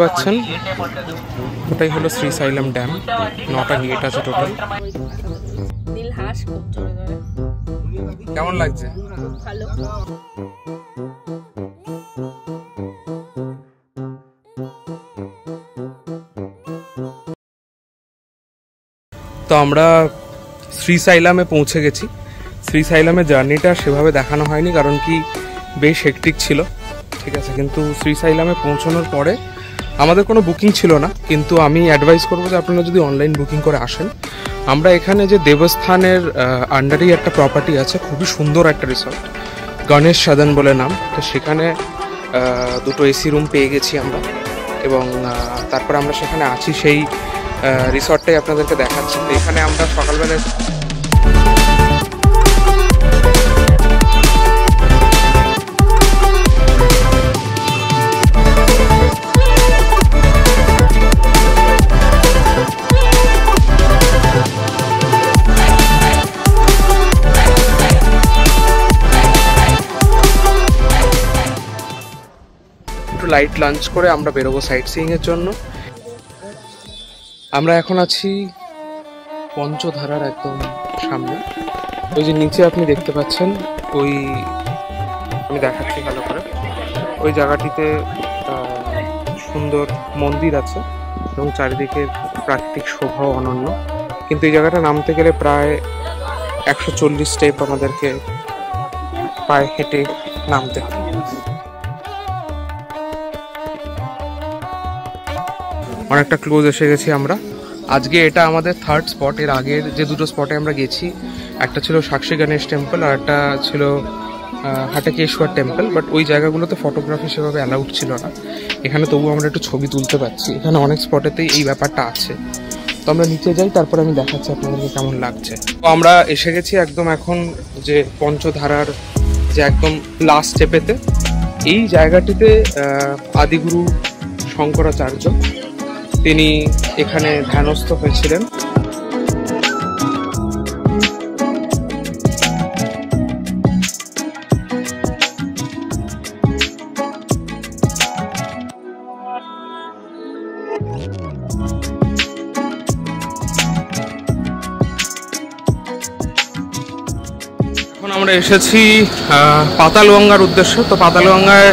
পাচ্ছেন ওটাই হলো শ্রীশাইলাম ড্যাম। 9টা গেট আছে টোটাল। কেমন লাগছে? ভালো। তো আমরা শ্রীশাইলামে পৌঁছে গেছি। শ্রীশাইলামের জার্নিটা সেভাবে দেখানো হয়নি, কারণ কি বেশ হেক্টিক ছিল, ঠিক আছে। কিন্তু শ্রীশাইলামে পৌঁছানোর পরে আমাদের কোনো বুকিং ছিল না, কিন্তু আমি অ্যাডভাইস করবো যে আপনারা যদি অনলাইন বুকিং করে আসেন। আমরা এখানে যে দেবস্থানের আন্ডারেই একটা প্রপার্টি আছে, খুবই সুন্দর একটা রিসর্ট, গণেশ সদন বলে নাম। তো সেখানে দুটো এসি রুম পেয়ে গেছি আমরা, এবং তারপর আমরা সেখানে আছি। সেই রিসর্টটাই আপনাদেরকে দেখাচ্ছি। তো এখানে আমরা সকালবেলা লাইট লাঞ্চ করে আমরা বেরোবো সাইট সিইং এর জন্য। আমরা এখন আছি পঞ্চধারার একদম সামনে। ওই যে নিচে আপনি দেখতে পাচ্ছেন, ওই আমি দেখাচ্ছি ভালো করে, ওই জায়গাটিতে সুন্দর মন্দির আছে এবং চারিদিকে প্রাকৃতিক শোভাও অনন্য। কিন্তু এই জায়গাটা নামতে গেলে প্রায় 140 স্টেপ আমাদেরকে পায়ে হেঁটে নামতে হবে। অনেকটা ক্লোজ এসে গেছি আমরা। আজকে এটা আমাদের থার্ড স্পট। এর আগের যে দুটো স্পটে আমরা গেছি, একটা ছিল সাক্ষী গণেশ টেম্পল আর একটা ছিল হাটাকেশ্বর টেম্পল, বাট ওই জায়গাগুলোতে ফটোগ্রাফি সেভাবে অ্যালাউড ছিল না। এখানে তবু আমরা একটু ছবি তুলতে পারছি। এখানে অনেক স্পটেতেই এই ব্যাপারটা আছে। তো আমরা নিচে যাই, তারপর আমি দেখাচ্ছি আপনাদেরকে কেমন লাগছে। তো আমরা এসে গেছি একদম এখন যে পঞ্চধারার যে একদম লাস্ট স্টেপেতে। এই জায়গাটিতে আদিগুরু শঙ্করাচার্য তিনি এখানে ধ্যানস্থ হয়েছিলেন। এখন আমরা এসেছি পাতালগঙ্গার উদ্দেশ্যে। তো পাতালগঙ্গায়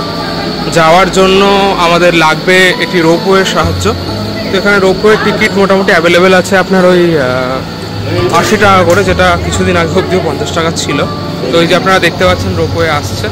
যাওয়ার জন্য আমাদের লাগবে একটি রোপওয়ের সাহায্য। তো এখানে রোপওয়ের টিকিট মোটামুটি অ্যাভেলেবেল আছে আপনার ওই 80 টাকা করে, যেটা কিছুদিন আগে অবধিও 50 টাকা ছিল। তো এই যে আপনারা দেখতে পাচ্ছেন রোপওয়ে আসছে।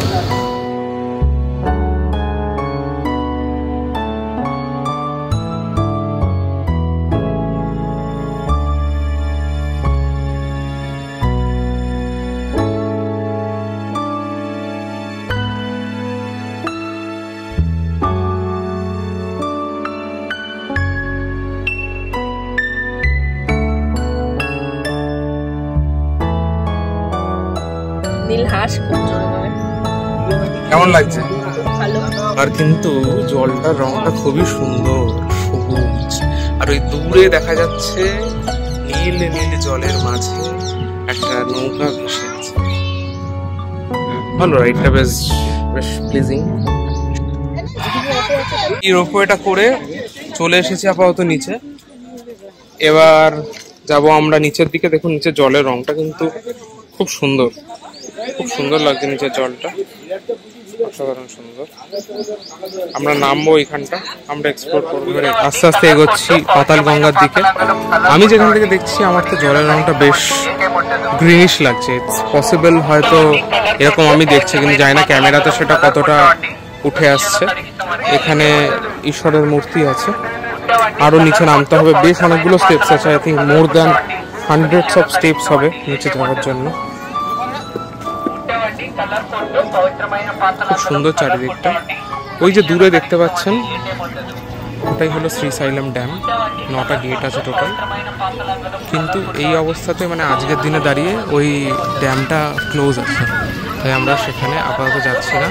কেমন লাগছে? ভালো। আর কিন্তু জলটার রংটা খুবই সুন্দর, সবুজ, আর ওই দূরে দেখা যাচ্ছে নীল নীল জলের মাঝে একটা নৌকা ভেসে আছে। ভালো, রাইডটা বেশ প্লিজিং। এই রোপওয়েটা করে চলে এসেছি আপাতত নিচে। এবার যাব আমরা নিচের দিকে। দেখুন নিচের জলের রংটা কিন্তু খুব সুন্দর, খুব সুন্দর লাগছে নিচের জলটা, অসাধারণ সুন্দর। আমরা নামবো এখানটা, আমরা এক্সপ্লোর করবো। আস্তে আস্তে এগোচ্ছি পাতালগঙ্গার দিকে। আমি যেখান থেকে দেখছি আমার তো জলের রংটা বেশ গ্রিনিশ লাগছে। ইটস পসিবল হয়তো এরকম আমি দেখছি, কিন্তু জানি না ক্যামেরাতে সেটা কতটা উঠে আসছে। এখানে ঈশ্বরের মূর্তি আছে। আরো নিচে নামতে হবে, বেশ অনেকগুলো স্টেপস আছে। I think more than 100s of steps হবে নিচে যাওয়ার জন্য। খুব সুন্দর চারিদিকটা। ওই যে দূরে দেখতে পাচ্ছেন ওটাই হলো শ্রীশাইলাম ড্যাম। 9টা গেট আছে টোটাল। কিন্তু এই অবস্থাতে মানে আজকের দিনে দাঁড়িয়ে ওই ড্যামটা ক্লোজ আছে, তাই আমরা সেখানে আপাতত যাচ্ছি না।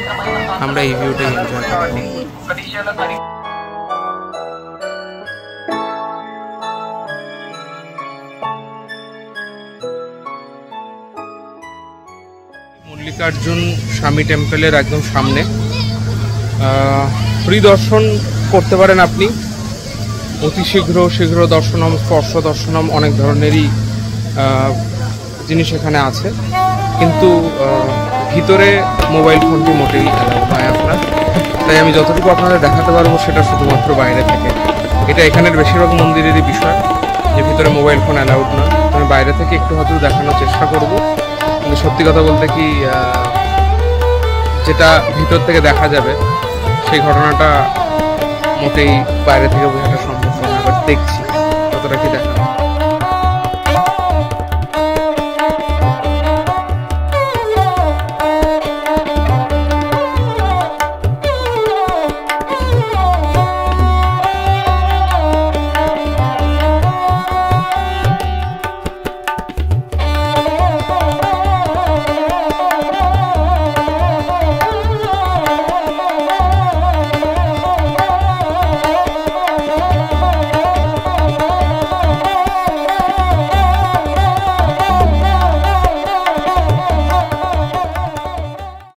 আমরা এই ভিউটাই এনজয় করব। মল্লিকার্জুন স্বামী টেম্পলের একদম সামনে। ফ্রি দর্শন করতে পারেন আপনি। অতি শীঘ্র দর্শনম, স্পর্শ দর্শনম, অনেক ধরনেরই জিনিস এখানে আছে, কিন্তু ভিতরে মোবাইল ফোনটি মোটেই অ্যালাউ নয় আপনার। তাই আমি যতটুকু আপনাদের দেখাতে পারবো সেটা শুধুমাত্র বাইরে থেকে। এটা এখানের বেশিরভাগ মন্দিরেরই বিষয় যে ভিতরে মোবাইল ফোন অ্যালাউড নয়। আমি বাইরে থেকে একটু হয়তো দেখানোর চেষ্টা করব, কিন্তু সত্যি কথা বলতে কি যেটা ভিতর থেকে দেখা যাবে সেই ঘটনাটা মোটেই বাইরে থেকে বোঝাটা সম্ভব নয়। এবার দেখছি কতটা কি দেখা।